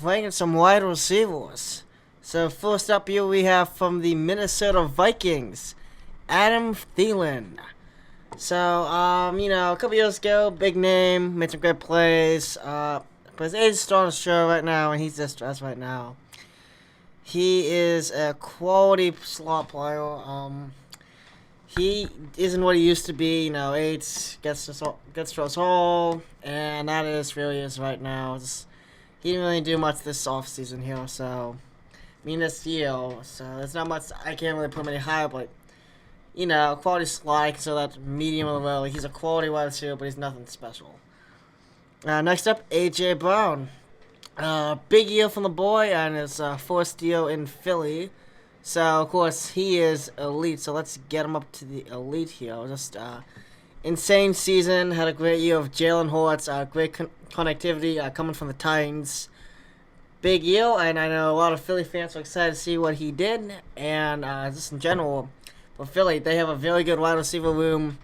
ranking some wide receivers. So first up here we have from the Minnesota Vikings, Adam Thielen. So, a couple years ago, big name, made some great plays. But his age is starting to show right now, and he's just stressed right now. He is a quality slot player. He isn't what he used to be. Age gets to us all, and that is really is right now. He didn't really do much this offseason here, so this year. So there's not much I can't really put him any higher, but quality slot, so that's medium level. He's a quality wide receiver, but he's nothing special. Next up, A.J. Brown. Big year from the boy, and his first year in Philly. So, of course, he is elite, so let's get him up to the elite here. Just insane season, had a great year of Jalen Hurts, great connectivity coming from the Titans. Big year, and I know a lot of Philly fans are excited to see what he did, and just in general, for Philly, they have a very good wide receiver room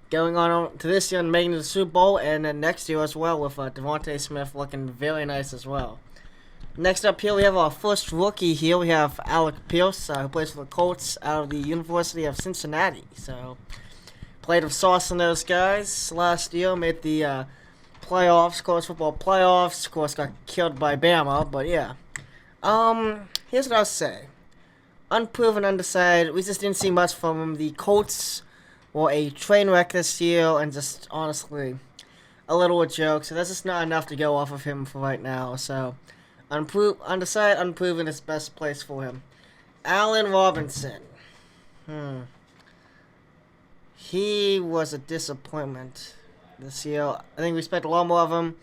going on to this year and making the Super Bowl, and then next year as well with Devontae Smith looking very nice as well. Next up here, we have our first rookie here. We have Alec Pierce, who plays for the Colts out of the University of Cincinnati. So, played with sauce in those guys last year, made the playoffs, college football playoffs. Of course, got killed by Bama, but yeah. Here's what I'll say. Unproven, undecided. We just didn't see much from him. The Colts were a train wreck this year, and just honestly, a little a joke. So that's just not enough to go off of him for right now. So, undecided, unproven is best place for him. Allen Robinson. He was a disappointment this year. I think we expected a lot more of him.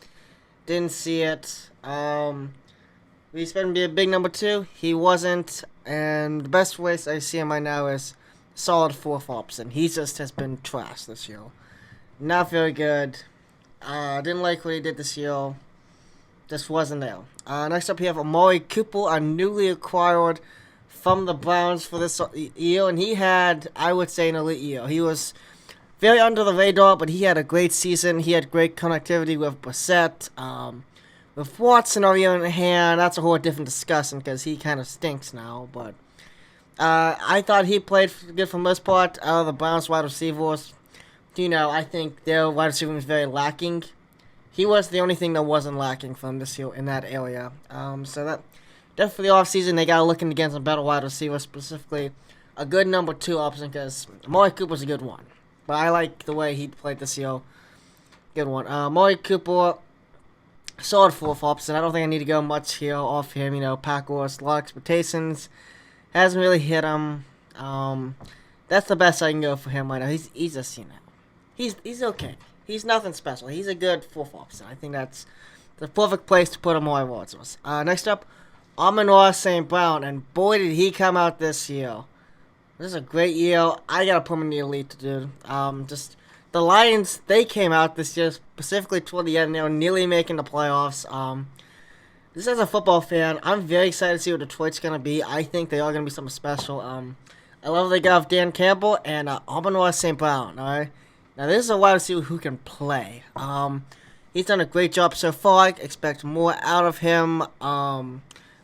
Didn't see it. We expected him to be a big number 2. He wasn't. And the best way I see him right now is solid 4th option. He just has been trash this year. Not very good. Didn't like what he did this year. Just wasn't there. Next up, we have Amari Cooper, a newly acquired from the Browns for this year. And he had, I would say, an elite year. He was very under the radar, but he had a great season. He had great connectivity with Brissett. With Watson on the other hand, that's a whole different discussion because he kind of stinks now. But I thought he played good for the most part out of the Browns wide receivers. I think their wide receiver was very lacking. He was the only thing that wasn't lacking from this year in that area. So that definitely for the offseason, they got looking against a better wide receiver, specifically a good number 2 option because Amari Cooper's a good one. But I like the way he played this year. Good one. Amari Cooper, solid 4th option. I don't think I need to go much here off him. Packers, a lot of expectations. Hasn't really hit him. That's the best I can go for him right now. He's just, he's okay. He's nothing special. He's a good 4th option. I think that's the perfect place to put him on Rodgers. Next up, Amon-Ra St. Brown. And boy, did he come out this year. This is a great year. I got to put him in the elite, dude. Just the Lions, they came out this year, specifically toward the end. They were nearly making the playoffs. Just as a football fan, I'm very excited to see what Detroit's going to be. I think they are going to be something special. I love they got Dan Campbell and Amon-Ra St. Brown, all right? Now, this is a wide receiver who can play. He's done a great job so far. I expect more out of him.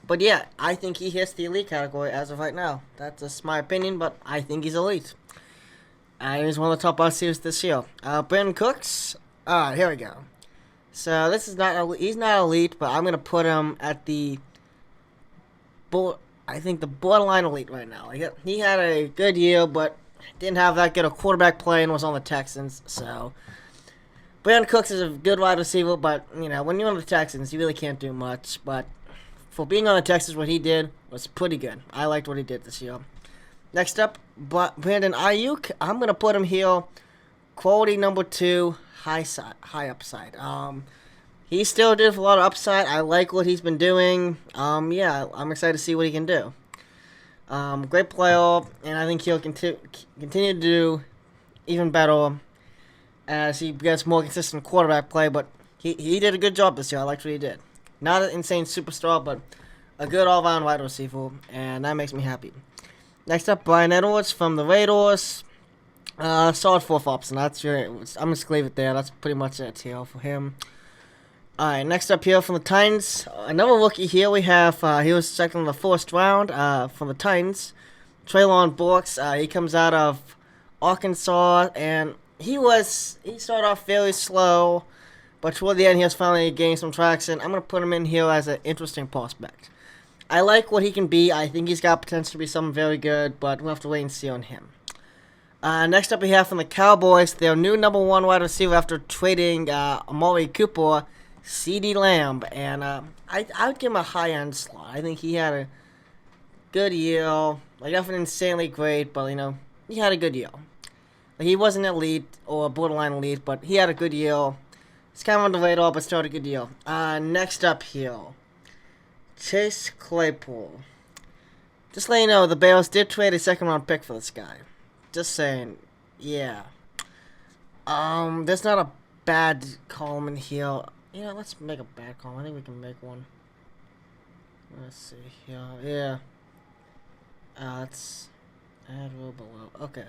But yeah, I think he hits the elite category as of right now. That's just my opinion, but I think he's elite. He's one of the top wide receivers this year. Brandon Cooks. Here we go. So this is not elite. He's not elite, but I'm gonna put him at the the borderline elite right now. He had a good year, but didn't have that good a quarterback play and was on the Texans. So Brandon Cooks is a good wide receiver, but when you're on the Texans, you really can't do much. But for being on the Texans, what he did was pretty good. I liked what he did this year. Next up, Brandon Ayuk. I'm gonna put him here. Quality number 2, high upside. He still did a lot of upside. I like what he's been doing. Yeah, I'm excited to see what he can do. Great player, and I think he'll continue to do even better as he gets more consistent quarterback play. But he did a good job this year. I liked what he did. Not an insane superstar, but a good all-round wide receiver, and that makes me happy. Next up, Bryan Edwards from the Raiders. Solid 4th option. I'm just going to leave it there. That's pretty much it here for him. Alright, next up here from the Titans, another rookie here we have, he was second in the first round, from the Titans, Traylon Burks. He comes out of Arkansas, and he started off very slow, but toward the end he was finally gaining some traction. I'm going to put him in here as an interesting prospect. I like what he can be. I think he's got potential to be something very good, but we'll have to wait and see on him. Next up we have from the Cowboys, their new number 1 wide receiver after trading Amari Cooper, CeeDee Lamb, and I would give him a high-end slot. I think he had a good year. Like, nothing insanely great, but, he had a good year. Like, he wasn't elite or borderline elite, but he had a good year. It's kind of on the radar, but still had a good year. Next up here, Chase Claypool. Just let you know, the Bears did trade a second-round pick for this guy. Just saying, yeah. There's not a bad column in here. Let's make a bad column. I think we can make one. Let's see here. Yeah. Let's add row below. Okay.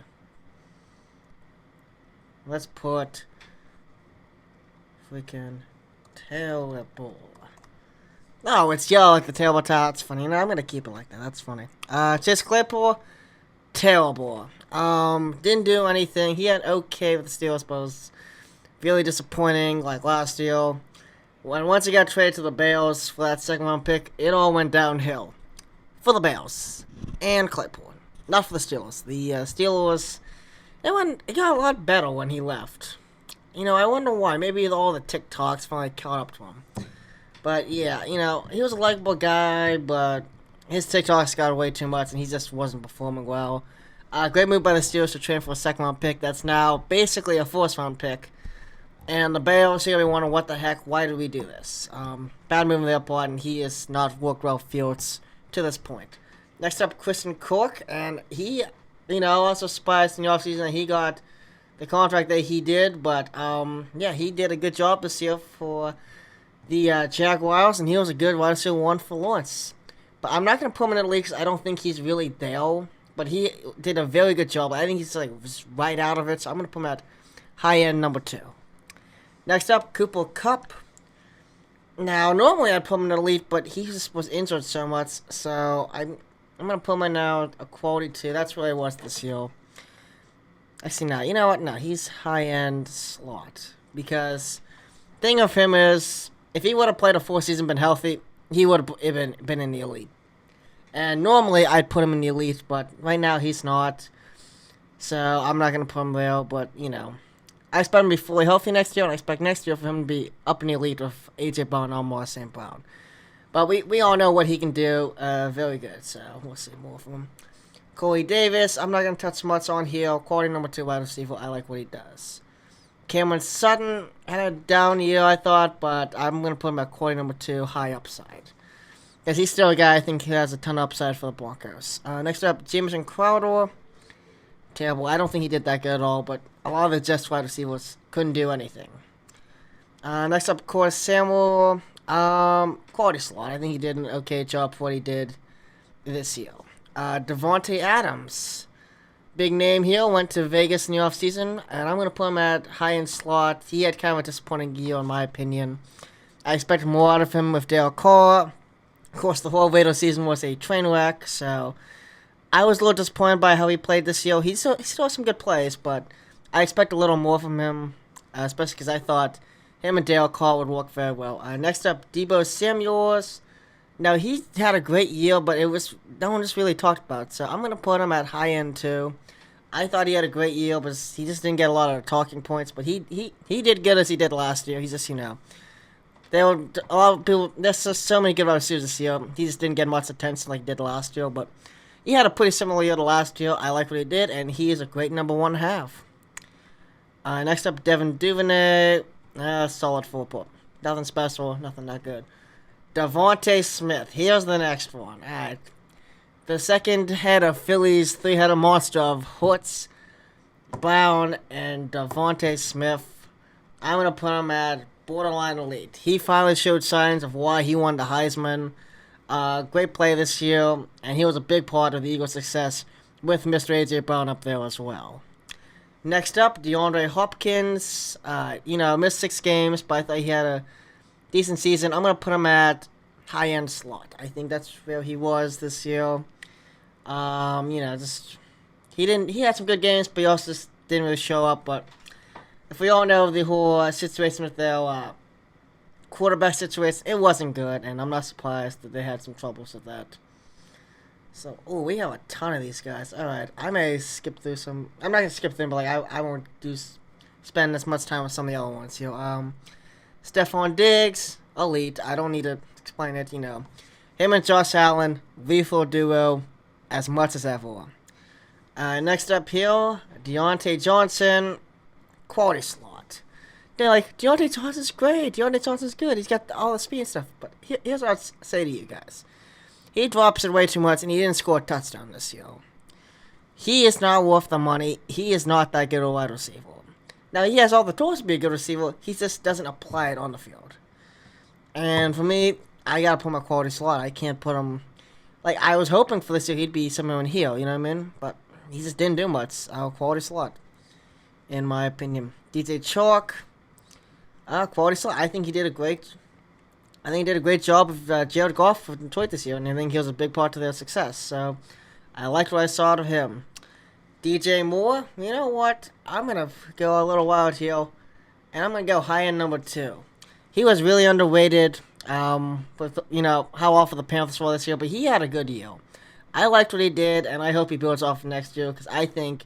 Let's put freaking terrible. No, it's yellow like the terrible towel. That's funny. I'm gonna keep it like that. That's funny. Chase Claypool, terrible. Didn't do anything. He had okay with the Steelers, but was really disappointing like last year. Once he got traded to the Bears for that second round pick, it all went downhill for the Bears and Claypool. Not for the Steelers. The Steelers, it got a lot better when he left. I wonder why. Maybe all the TikToks finally caught up to him. But yeah, he was a likable guy, but his TikToks got way too much, and he just wasn't performing well. Great move by the Steelers to trade for a second round pick. That's now basically a first round pick. And the Bears, we wonder what the heck, why did we do this? Bad move on their part, and he has not worked well fields to this point. Next up, Christian Kirk, and he, also surprised in the offseason that he got the contract that he did, but, yeah, he did a good job this year for the Jaguars, and he was a good wide receiver 1 for Lawrence. But I'm not going to put him in the league because I don't think he's really there, but he did a very good job. I think he's, just right out of it, so I'm going to put him at high-end number 2. Next up, Cooper Kupp. Now, normally I'd put him in the elite, but he just was injured so much, so I'm going to put him in now a quality 2. That's where he was this year. Actually, no, you know what? No, he's high-end slot. Because the thing of him is, if he would have played a full season, been healthy, he would have been in the elite. And normally I'd put him in the elite, but right now he's not. So I'm not going to put him there, but, I expect him to be fully healthy next year, and I expect next year for him to be up in the elite with A.J. Brown or Amon-Ra St. Brown. But we all know what he can do. Very good, so we'll see more from him. Corey Davis, I'm not going to touch much on here. Quality number 2 wide receiver. I like what he does. Cameron Sutton had a down year, I thought, but I'm going to put him at quality number 2, high upside. Because he's still a guy I think he has a ton of upside for the Broncos. Next up, Jamison Crowder. Terrible. I don't think he did that good at all, but a lot of the Jets wide receivers couldn't do anything. Next up, of course, Samuel. Quality slot. I think he did an okay job for what he did this year. Davante Adams. Big name here. Went to Vegas in the offseason, and I'm going to put him at high-end slot. He had kind of a disappointing year, in my opinion. I expected more out of him with Derek Carr. Of course, the whole Raiders season was a train wreck, so I was a little disappointed by how he played this year. He still has some good plays, but I expect a little more from him, especially because I thought him and Derek Carr would work very well. Next up, Deebo Samuels. Now, he had a great year, but no one just really talked about it, so I'm going to put him at high-end too. I thought he had a great year, but he just didn't get a lot of talking points, but he did good as he did last year. He's just, there were a lot of people, there's just so many good wide receivers this year. He just didn't get much attention like he did last year, but he had a pretty similar year to last year. I like what he did, and he is a great number 1.5. Next up, Devin Duvernay. Solid 4-put. Nothing special, nothing that good. Devontae Smith. Here's the next one. Alright. The second head of Philly's three-headed monster of Hurts, Brown, and Devontae Smith. I'm going to put him at borderline elite. He finally showed signs of why he won the Heisman. Great play this year, and he was a big part of the Eagles' success with Mr. A.J. Brown up there as well. Next up, DeAndre Hopkins. Missed 6 games, but I thought he had decent season. I'm gonna put him at high-end slot. I think that's where he was this year. Just he had some good games, but he also just didn't really show up. But if we all know the whole situation with their quarterback situation, it wasn't good, and I'm not surprised that they had some troubles with that. So, we have a ton of these guys. All right, I may skip through some. I'm not gonna skip through them, but I won't spend as much time with some of the other ones. Stephon Diggs, elite. I don't need to explain it. Him and Josh Allen, lethal duo, as much as ever. Next up here, Deontay Johnson, quality slot. They're like, Deontay Johnson's great. Deontay Johnson's good. He's got all the speed and stuff. But here's what I'll say to you guys. He drops it way too much, and he didn't score a touchdown this year. He is not worth the money. He is not that good a wide receiver. Now, he has all the tools to be a good receiver. He just doesn't apply it on the field. And for me, I gotta put him a quality slot. I can't put him... Like, I was hoping for this year he'd be somewhere in here, you know what I mean? But he just didn't do much. Quality slot, in my opinion. DJ Chark, quality slot. I think he did a great job of Jared Goff for Detroit this year, and I think he was a big part of their success. So, I liked what I saw of him. DJ Moore, you know what? I'm going to go a little wild here, and I'm going to go high-end number 2. He was really underrated with, how awful the Panthers were this year, but he had a good year. I liked what he did, and I hope he builds off next year, because I think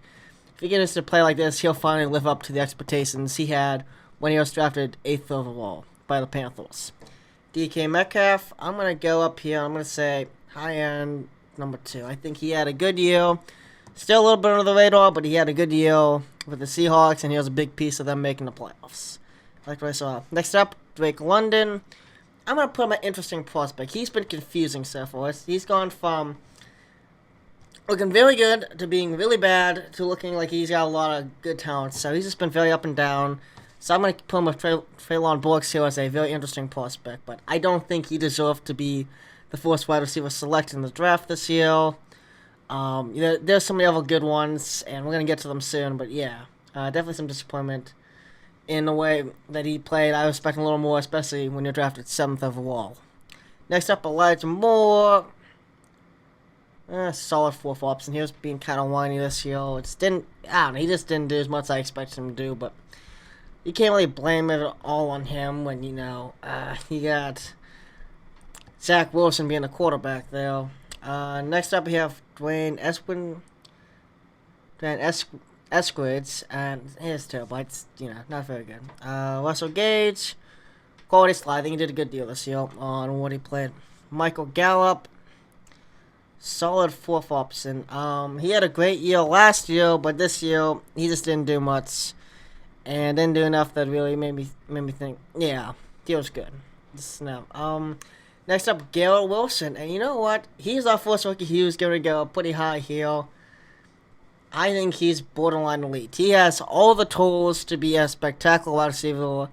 if he gets to play like this, he'll finally live up to the expectations he had when he was drafted 8th overall by the Panthers. DK Metcalf, I'm going to go up here. I'm going to say high-end number 2. I think he had a good year. Still a little bit under the radar, but he had a good year with the Seahawks, and he was a big piece of them making the playoffs. Like what I saw. Next up, Drake London. I'm going to put him an interesting prospect. He's been confusing so far. He's gone from looking very good to being really bad to looking like he's got a lot of good talent. So he's just been very up and down. So I'm going to put him with Treylon Burks here as a very interesting prospect. But I don't think he deserved to be the first wide receiver selected in the draft this year. There's some other good ones, and we're going to get to them soon. But yeah, definitely some disappointment in the way that he played. I was expecting a little more, especially when you're drafted 7th overall. Next up, Elijah Moore. Solid 4th option. He was being kind of whiny this year. He just didn't do as much as I expected him to do, but you can't really blame it all on him when, you got Zach Wilson being the quarterback there. Next up, we have Dwayne Eskridge, and he's terrible. It's, not very good. Russell Gage, quality slide. I think he did a good deal this year on what he played. Michael Gallup, solid 4th option. He had a great year last year, but this year he just didn't do much, and didn't do enough that really made me think, yeah, he was good. Next up, Garrett Wilson, and you know what? He's our first rookie. He was going to go pretty high here. I think he's borderline elite. He has all the tools to be a spectacular wide receiver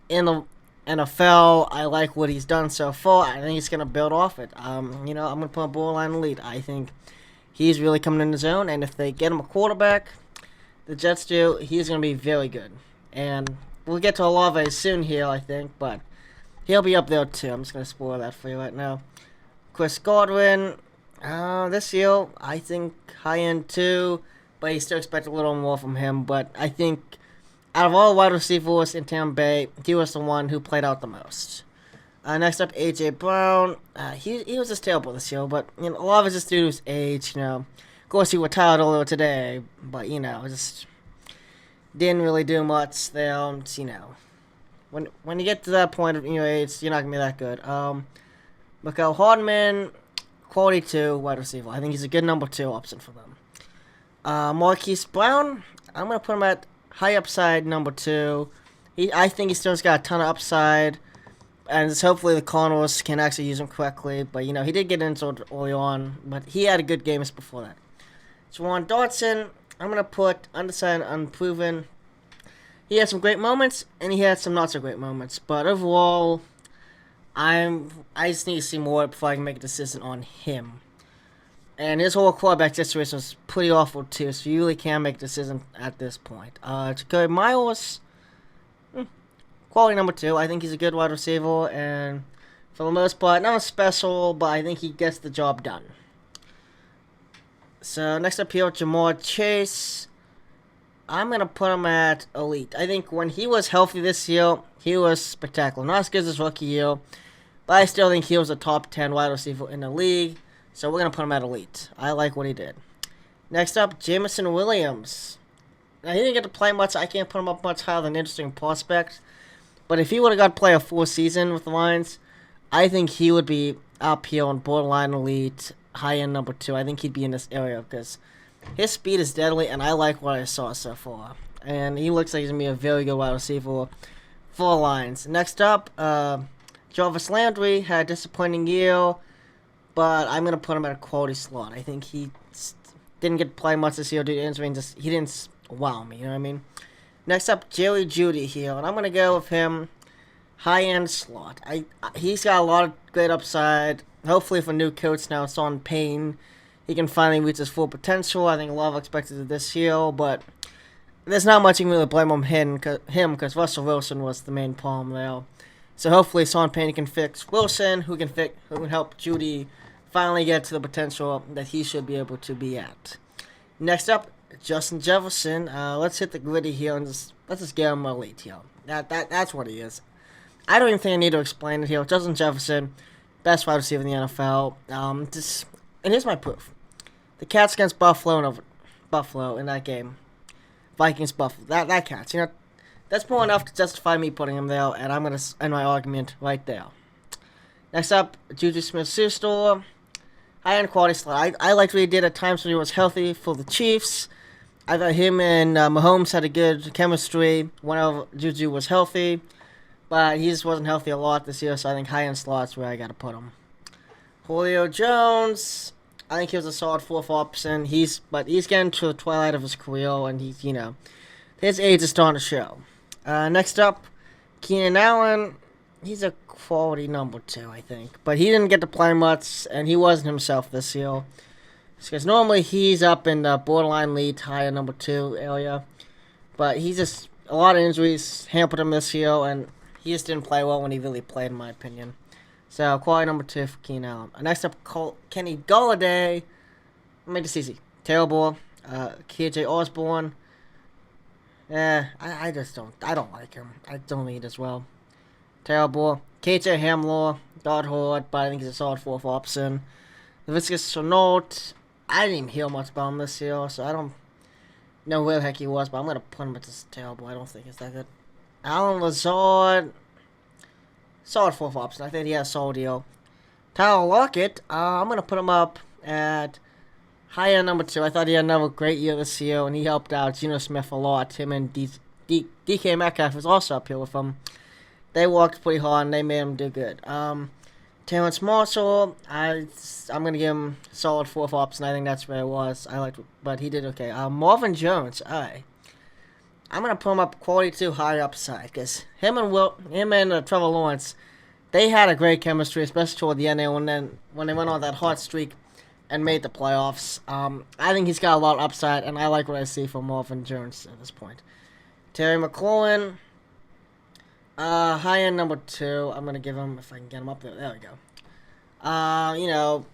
in the NFL. I like what he's done so far. I think he's going to build off it. I'm going to put him borderline elite. I think he's really coming in his own, and if they get him a quarterback, the Jets do, he's going to be very good. And we'll get to Olave soon here, I think, but he'll be up there too. I'm just going to spoil that for you right now. Chris Godwin, this year, I think high-end too, but you still expect a little more from him. But I think out of all wide receivers in Tampa Bay, he was the one who played out the most. Next up, A.J. Brown. He was just terrible this year, but a lot of it's just due to his age, Of course, he retired earlier today, but, just didn't really do much there. When you get to that point of your age, you're not going to be that good. Mecole Hardman, quality 2 wide receiver. I think he's a good number 2 option for them. Marquise Brown, I'm going to put him at high upside number 2. I think he still has got a ton of upside, and hopefully the Cardinals can actually use him correctly. But, he did get injured early on, but he had a good game before that. Juwan Dotson, I'm going to put undecided, unproven. He had some great moments, and he had some not so great moments. But overall, I just need to see more before I can make a decision on him. And his whole quarterback situation was pretty awful too, so you really can't make a decision at this point. Jacoby Myers, quality number 2. I think he's a good wide receiver, and for the most part, not special, but I think he gets the job done. So next up here, Ja'Marr Chase. I'm going to put him at elite. I think when he was healthy this year, he was spectacular. Not as good as his rookie year, but I still think he was a top 10 wide receiver in the league. So we're going to put him at elite. I like what he did. Next up, Jameson Williams. Now, he didn't get to play much. I can't put him up much higher than interesting prospect. But if he would have got to play a full season with the Lions, I think he would be up here on borderline elite, high-end number 2. I think he'd be in this area because his speed is deadly, and I like what I saw so far. And he looks like he's going to be a very good wide receiver for the Lions. Next up, Jarvis Landry had a disappointing year, but I'm going to put him at a quality slot. I think he didn't get to play much this year due to injury, and he didn't wow me, you know what I mean? Next up, Jerry Jeudy here, and I'm going to go with him high-end slot. He's got a lot of great upside. Hopefully for new coach now, Sean Payton, he can finally reach his full potential. I think a lot of expected it this year, but there's not much you can really blame on him because Russell Wilson was the main problem there. So hopefully Sean Payton can fix Wilson, who can help Jeudy finally get to the potential that he should be able to be at. Next up, Justin Jefferson. Let's hit the gritty here and let's just get him elite here. That's what he is. I don't even think I need to explain it here. Justin Jefferson, best wide receiver in the NFL. And here's my proof. The Cats against Buffalo in that game. Vikings Buffalo. That counts. You know, that's more enough to justify me putting him there, and I'm gonna end my argument right there. Next up, Juju Smith-Schuster. High-end quality slot. I liked what he did at times when he was healthy for the Chiefs. I thought him and Mahomes had a good chemistry whenever Juju was healthy. But he just wasn't healthy a lot this year, so I think high-end slot's where I got to put him. Julio Jones. I think he was a solid 4th option. But he's getting to the twilight of his career, and he's, you know, his age is starting to show. Next up, Keenan Allen. He's a quality number 2, I think. But he didn't get to play much, and he wasn't himself this year. Because normally he's up in the borderline lead, higher number 2 area. But he's just, a lot of injuries hampered him this year, and he just didn't play well when he really played, in my opinion. So, quality number 2 for Keenan Allen. Next up, Kenny Golladay. I'll make this easy. Terrible. KJ Osborne. I just don't like him. I don't think he does well. Terrible. KJ Hamler. Got hurt, but I think he's a solid 4th option. Laviska Shenault. I didn't even hear much about him this year, so I don't know where the heck he was, but I'm going to put him at this terrible. I don't think it's that good. Alan Lazard. Solid 4th option. I think he has a solid deal. Tyler Lockett. I'm going to put him up at higher number 2. I thought he had another great year this year, and he helped out Geno Smith a lot. Him and DK Metcalf was also up here with him. They worked pretty hard, and they made him do good. Terrence Marshall. I'm going to give him a solid 4th option. I think that's where it was. But he did okay. Marvin Jones. Alright. I'm going to put him up quality 2, high upside, because him and Trevor Lawrence, they had a great chemistry, especially toward the end there when they went on that hot streak and made the playoffs. I think he's got a lot of upside, and I like what I see from Marvin Jones at this point. Terry McLaurin, high-end number 2. I'm going to give him, if I can get him up there. There we go. You know,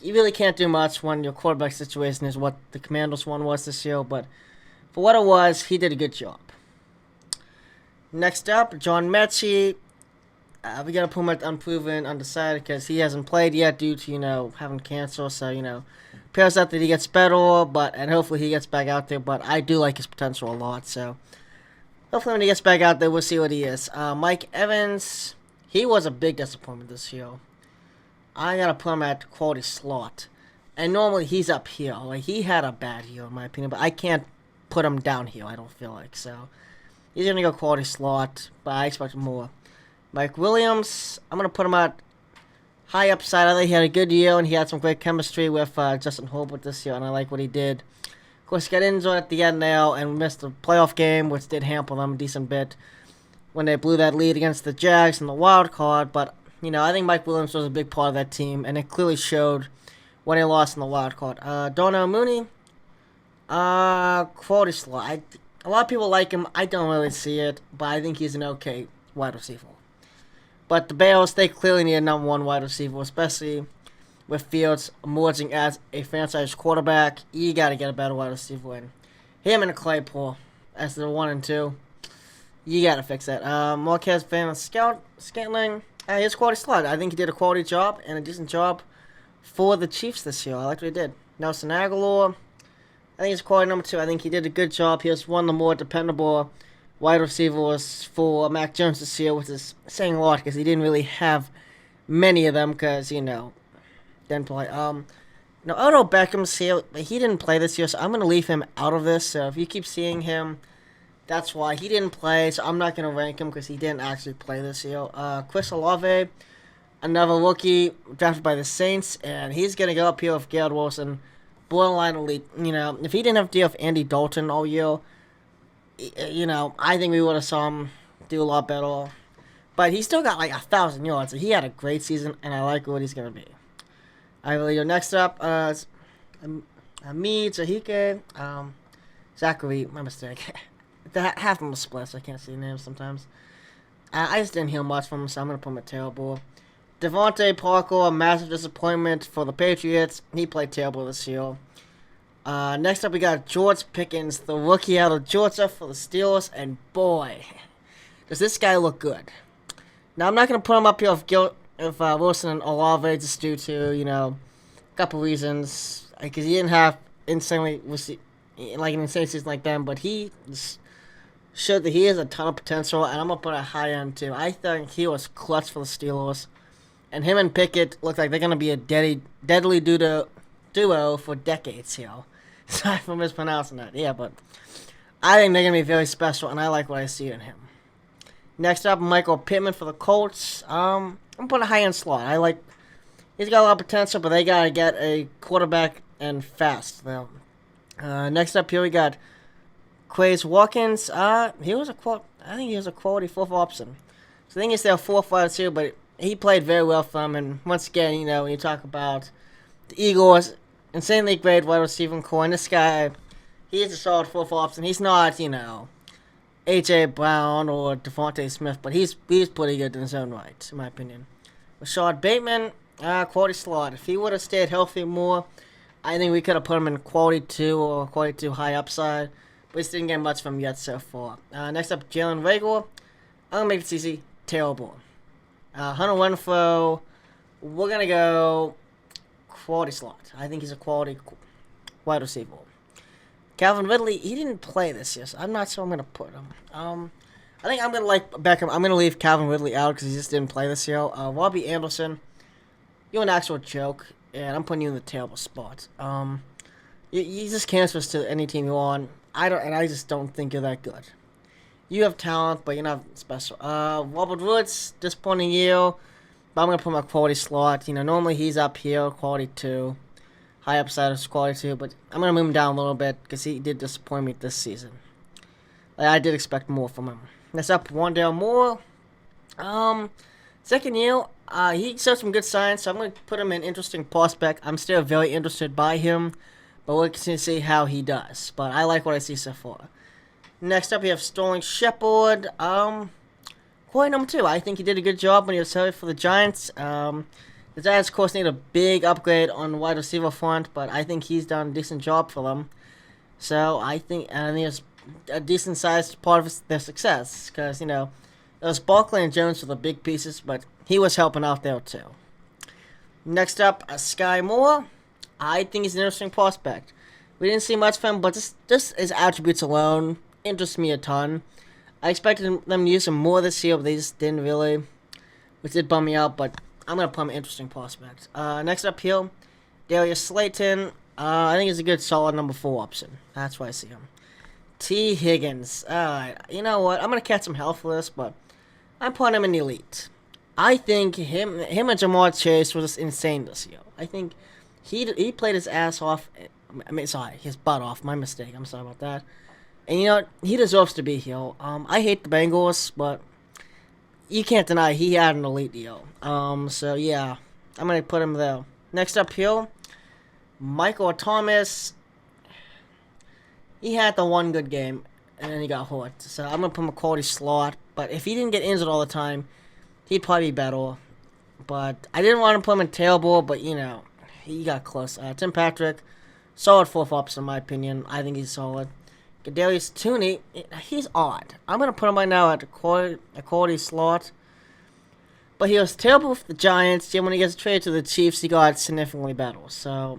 you really can't do much when your quarterback situation is what the Commanders one was this year, but for what it was, he did a good job. Next up, John Mechie. We got to put him at unproven, undecided, because he hasn't played yet due to, you know, having cancer. So, you know, appears out that he gets better, and hopefully he gets back out there. But I do like his potential a lot, so hopefully when he gets back out there, we'll see what he is. Mike Evans, he was a big disappointment this year. I got to put him at quality slot. And normally he's up here. Like, he had a bad year, in my opinion, but I can't put him down here, I don't feel like. So he's going to go quality slot, but I expect more. Mike Williams, I'm going to put him at high upside. I think he had a good year, and he had some great chemistry with Justin Herbert this year, and I like what he did. Of course, he got injured at the end now and missed the playoff game, which did hamper them a decent bit when they blew that lead against the Jags in the wild card. But, you know, I think Mike Williams was a big part of that team, and it clearly showed when they lost in the wild card. Darnell Mooney, quality slot. A lot of people like him. I don't really see it, but I think he's an okay wide receiver. But the Bears, they clearly need a number one wide receiver, especially with Fields emerging as a franchise quarterback. You got to get a better wide receiver in. Him and Claypool as the 1 and 2. You got to fix that. Marquez Scantling, his quality slot. I think he did a quality job and a decent job for the Chiefs this year. I like what he did. Nelson Aguilar, I think he's quality number 2. I think he did a good job. He was one of the more dependable wide receivers for Mac Jones this year, which is saying a lot because he didn't really have many of them because, didn't play. Odell Beckham's here, but he didn't play this year, so I'm going to leave him out of this. So if you keep seeing him, that's why he didn't play, so I'm not going to rank him because he didn't actually play this year. Chris Olave, another rookie drafted by the Saints, and he's going to go up here with Garrett Wilson, borderline elite. If he didn't have to deal with Andy Dalton all year, I think we would have saw him do a lot better. But he still got like 1,000 yards, so he had a great season, and I like what he's going to be. I will go next up, Hamid Zahike, Zachary, my mistake. Half of them are split, so I can't see the names sometimes. I just didn't hear much from him, so I'm going to put him at terrible. Devontae Parker, a massive disappointment for the Patriots. He played terrible this year. Next up, we got George Pickens, the rookie out of Georgia for the Steelers, and boy, does this guy look good. Now, I'm not going to put him up here with Wilson and Olave just due to, a couple reasons. Because he didn't have an insane season like them, but he showed that he has a ton of potential, and I'm going to put a high end too. I think he was clutch for the Steelers, and him and Pickett look like they're going to be a deadly duo for decades here. Sorry for mispronouncing that. Yeah, but I think they're going to be very special, and I like what I see in him. Next up, Michael Pittman for the Colts. I'm going to put a high-end slot. He's got a lot of potential, but they got to get a quarterback and fast. Now, next up here, we got Quez Watkins. I think he was a quality fourth option. So I think he's their 4-5 too, but he played very well for them. And once again, when you talk about the Eagles, insanely great wide receiver core, and this guy, he is a solid fourth option. He's not, A.J. Brown or Devontae Smith, but he's pretty good in his own right, in my opinion. Rashad Bateman, quality slot. If he would have stayed healthy more, I think we could have put him in quality 2 or quality 2 high upside, but we just didn't get much from him yet so far. Next up, Jalen Reagor. I'm going to make it easy. Terrible. Hunter Renfrow, we're going to go quality slot. I think he's a quality wide receiver. Calvin Ridley, he didn't play this year, so I'm not sure I'm going to put him. I think I'm going to like Beckham. I'm going to leave Calvin Ridley out because he just didn't play this year. Robbie Anderson, you're an actual joke, and I'm putting you in the terrible spot. You just can't switch to any team you're on. I just don't think you're that good. You have talent, but you're not special. Robert Woods, disappointing year, but I'm going to put him in a quality slot. Normally he's up here, quality 2. High upside is quality 2, but I'm going to move him down a little bit because he did disappoint me this season. I did expect more from him. Next up, Wandale Moore. Second year, he showed some good signs, so I'm going to put him in interesting prospect. I'm still very interested by him, but we'll continue to see how he does. But I like what I see so far. Next up, we have Sterling Shepard. Quality number 2. I think he did a good job when he was healthy for the Giants. The Giants, of course, need a big upgrade on the wide receiver front, but I think he's done a decent job for them. So I think it's a decent-sized part of their success because, it was Barkley and Jones for the big pieces, but he was helping out there too. Next up, Sky Moore. I think he's an interesting prospect. We didn't see much from him, but just his attributes alone interests me a ton. I expected them to use him more this year, but they just didn't really, which did bum me out, but I'm going to put him in interesting prospects. Next up here, Darius Slayton. I think he's a good, solid number 4 option. That's why I see him. T. Higgins. Alright, you know what? I'm going to catch some health for this, but I'm putting him in the elite. I think him and Jamar Chase was just insane this year. I think he played his ass off. His butt off. My mistake. I'm sorry about that. And he deserves to be here. I hate the Bengals, but you can't deny he had an elite deal. So yeah, I'm gonna put him there. Next up here, Michael Thomas. He had the one good game, and then he got hurt. So I'm gonna put him a quality slot. But if he didn't get injured all the time, he'd probably be better. But I didn't want to put him in tailball, but you know, he got close. Tim Patrick, solid fourth option in my opinion. I think he's solid. Kadarius Toney, he's odd. I'm gonna put him right now at a quality slot. But he was terrible with the Giants. Then when he gets traded to the Chiefs, he got significantly better. So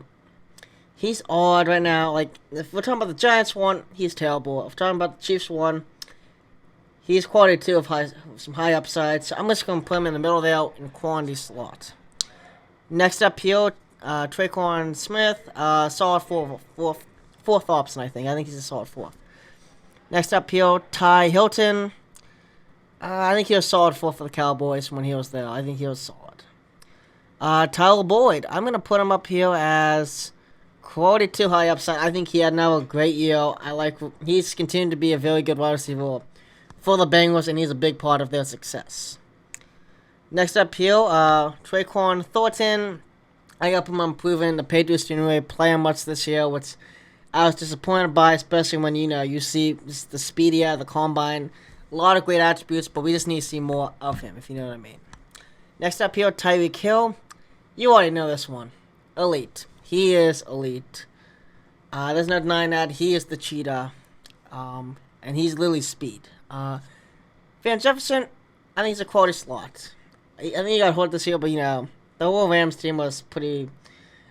he's odd right now. Like if we're talking about the Giants one, he's terrible. If we're talking about the Chiefs one, he's quality 2 of some high upside. So I'm just gonna put him in the middle there in quantity slot. Next up here, Tre'Quan Smith, solid fourth option, I think. I think he's a solid fourth. Next up here, Ty Hilton. I think he was solid fourth for the Cowboys when he was there. I think he was solid. Tyler Boyd. I'm going to put him up here as quality 2 high upside. I think he had now a great year. He's continued to be a very good wide receiver for the Bengals, and he's a big part of their success. Next up here, Tyquan Thornton. I got him improving. The Patriots didn't really play him much this year, which I was disappointed by, especially when, you know, you see the speedy out of the combine. A lot of great attributes, but we just need to see more of him, if you know what I mean. Next up here, Tyreek Hill. You already know this one. Elite. He is elite. There's no denying that. He is the cheetah. And he's literally speed. Van Jefferson, I think he's a quality slot. I think he got hurt this year, but, you know, the whole Rams team was pretty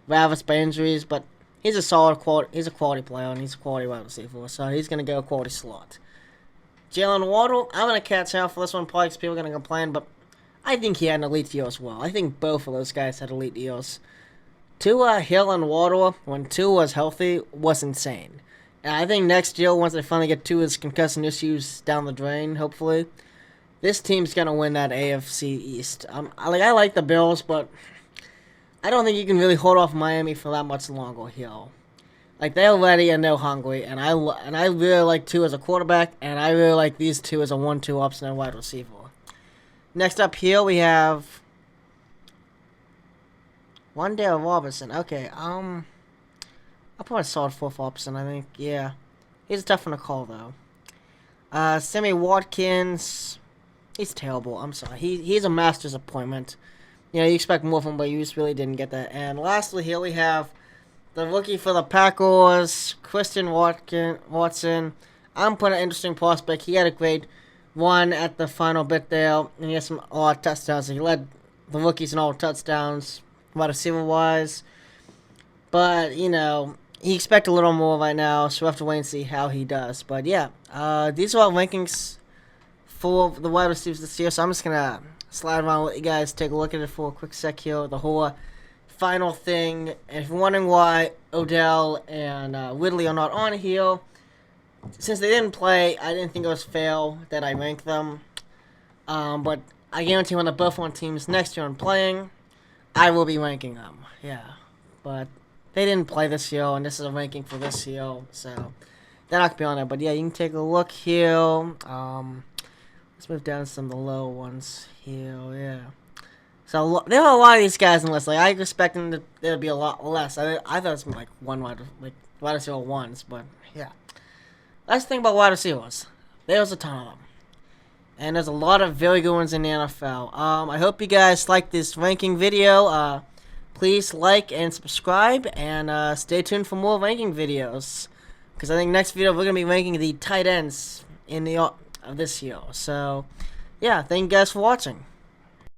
ravaged by injuries, but he's a quality player, and he's a quality wide receiver, so he's going to go quality slot. Jalen Waddle, I'm going to catch out for this one probably because people are going to complain, but I think he had an elite year as well. I think both of those guys had elite years. Tua, Hill, and Waddle, when Tua was healthy, was insane. And I think next year, once they finally get Tua's concussion issues down the drain, hopefully, this team's going to win that AFC East. I like the Bills, but I don't think you can really hold off Miami for that much longer here. Like, they're ready and they're hungry, and I really like Tua as a quarterback, and I really like these two as a 1-2 option and wide receiver. Next up here, we have Wan'Dale Robinson. Okay, I'll put a solid fourth option, I think. Yeah, he's a tough one to call, though. Sammy Watkins, he's terrible. I'm sorry. He's a master's appointment. You know, you expect more of him, but you just really didn't get that. And lastly, here we have the rookie for the Packers, Christian Watson. I'm putting an interesting prospect. He had a great one at the final bit there, and he had some odd touchdowns. He led the rookies in all touchdowns, wide receiver-wise. But, you know, he expects a little more right now, so we'll have to wait and see how he does. But, yeah, these are our rankings for the wide receivers this year, so I'm just going to slide around and let you guys take a look at it for a quick sec here. The whole final thing. And if you're wondering why Odell and Ridley are not on here, since they didn't play, I didn't think it was fair that I ranked them. But I guarantee when they're both on teams next year and playing, I will be ranking them. Yeah. But they didn't play this year, and this is a ranking for this year, so they're not going to be on there. But yeah, you can take a look here. Let's move down to some of the low ones here. Yeah. So there are a lot of these guys in the list. Like I expect them there'd be a lot less. I thought it was like wide receiver ones, but yeah. That's the thing about wide receivers. There's a ton of them, and there's a lot of very good ones in the NFL. I hope you guys like this ranking video. Please like and subscribe, and stay tuned for more ranking videos. Because I think next video we're gonna be ranking the tight ends in the of this year. So yeah, thank you guys for watching.